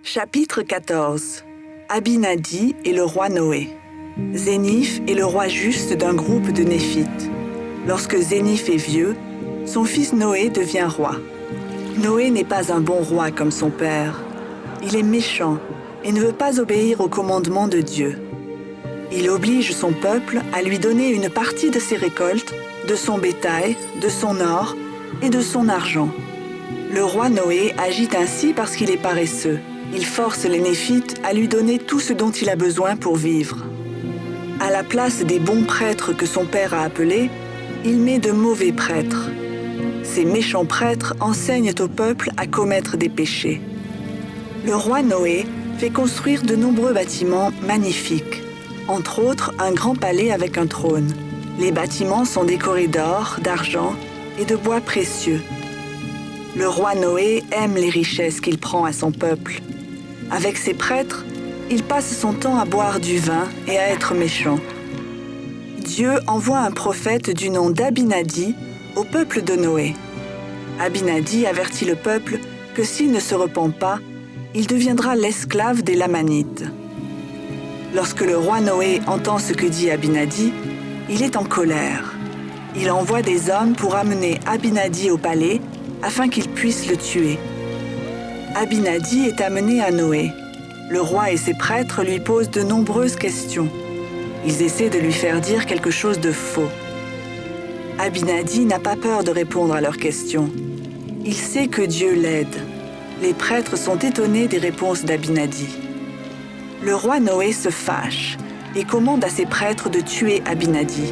Chapitre 14. Abinadi et le roi Noé. Zénith est le roi juste d'un groupe de Néphites. Lorsque Zénith est vieux, son fils Noé devient roi. Noé n'est pas un bon roi comme son père. Il est méchant et ne veut pas obéir aux commandements de Dieu. Il oblige son peuple à lui donner une partie de ses récoltes, de son bétail, de son or et de son argent. Le roi Noé agit ainsi parce qu'il est paresseux. Il force les Néphites à lui donner tout ce dont il a besoin pour vivre. À la place des bons prêtres que son père a appelés, il met de mauvais prêtres. Ces méchants prêtres enseignent au peuple à commettre des péchés. Le roi Noé fait construire de nombreux bâtiments magnifiques, entre autres un grand palais avec un trône. Les bâtiments sont décorés d'or, d'argent et de bois précieux. Le roi Noé aime les richesses qu'il prend à son peuple. Avec ses prêtres, il passe son temps à boire du vin et à être méchant. Dieu envoie un prophète du nom d'Abinadi au peuple de Noé. Abinadi avertit le peuple que s'il ne se repent pas, il deviendra l'esclave des Lamanites. Lorsque le roi Noé entend ce que dit Abinadi, il est en colère. Il envoie des hommes pour amener Abinadi au palais afin qu'il puisse le tuer. Abinadi est amené à Noé. Le roi et ses prêtres lui posent de nombreuses questions. Ils essaient de lui faire dire quelque chose de faux. Abinadi n'a pas peur de répondre à leurs questions. Il sait que Dieu l'aide. Les prêtres sont étonnés des réponses d'Abinadi. Le roi Noé se fâche et commande à ses prêtres de tuer Abinadi.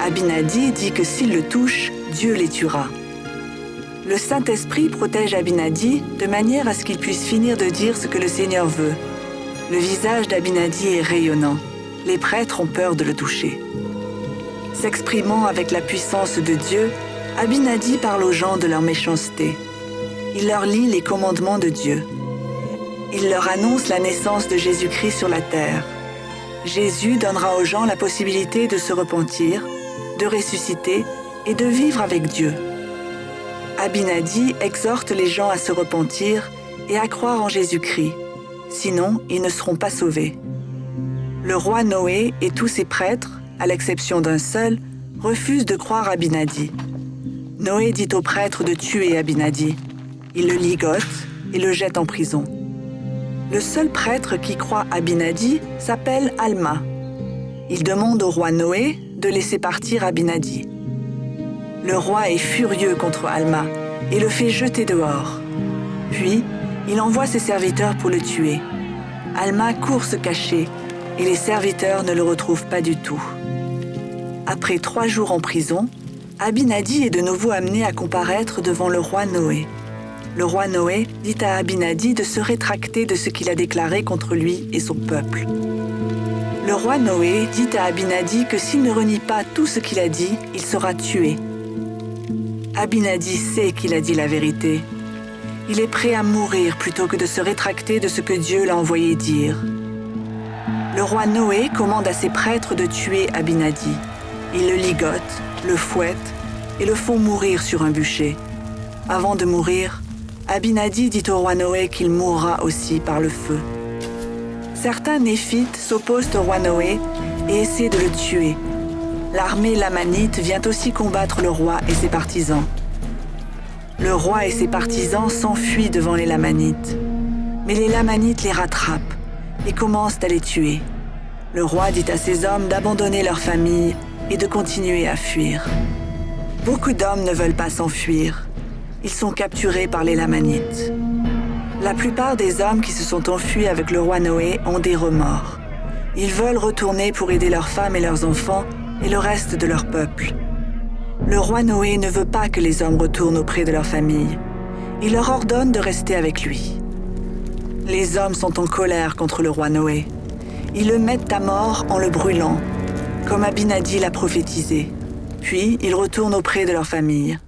Abinadi dit que s'il le touche, Dieu les tuera. Le Saint-Esprit protège Abinadi de manière à ce qu'il puisse finir de dire ce que le Seigneur veut. Le visage d'Abinadi est rayonnant. Les prêtres ont peur de le toucher. S'exprimant avec la puissance de Dieu, Abinadi parle aux gens de leur méchanceté. Il leur lit les commandements de Dieu. Il leur annonce la naissance de Jésus-Christ sur la terre. Jésus donnera aux gens la possibilité de se repentir, de ressusciter et de vivre avec Dieu. Abinadi exhorte les gens à se repentir et à croire en Jésus-Christ, sinon ils ne seront pas sauvés. Le roi Noé et tous ses prêtres, à l'exception d'un seul, refusent de croire Abinadi. Noé dit aux prêtres de tuer Abinadi. Il le ligote et le jette en prison. Le seul prêtre qui croit Abinadi s'appelle Alma. Il demande au roi Noé de laisser partir Abinadi. Le roi est furieux contre Alma et le fait jeter dehors. Puis, il envoie ses serviteurs pour le tuer. Alma court se cacher et les serviteurs ne le retrouvent pas du tout. Après 3 jours en prison, Abinadi est de nouveau amené à comparaître devant le roi Noé. Le roi Noé dit à Abinadi de se rétracter de ce qu'il a déclaré contre lui et son peuple. Le roi Noé dit à Abinadi que s'il ne renie pas tout ce qu'il a dit, il sera tué. Abinadi sait qu'il a dit la vérité. Il est prêt à mourir plutôt que de se rétracter de ce que Dieu l'a envoyé dire. Le roi Noé commande à ses prêtres de tuer Abinadi. Ils le ligotent, le fouettent et le font mourir sur un bûcher. Avant de mourir, Abinadi dit au roi Noé qu'il mourra aussi par le feu. Certains Néphites s'opposent au roi Noé et essaient de le tuer. L'armée lamanite vient aussi combattre le roi et ses partisans. Le roi et ses partisans s'enfuient devant les Lamanites. Mais les Lamanites les rattrapent et commencent à les tuer. Le roi dit à ses hommes d'abandonner leur famille et de continuer à fuir. Beaucoup d'hommes ne veulent pas s'enfuir. Ils sont capturés par les Lamanites. La plupart des hommes qui se sont enfuis avec le roi Noé ont des remords. Ils veulent retourner pour aider leurs femmes et leurs enfants et le reste de leur peuple. Le roi Noé ne veut pas que les hommes retournent auprès de leur famille. Il leur ordonne de rester avec lui. Les hommes sont en colère contre le roi Noé. Ils le mettent à mort en le brûlant, comme Abinadi l'a prophétisé. Puis ils retournent auprès de leur famille.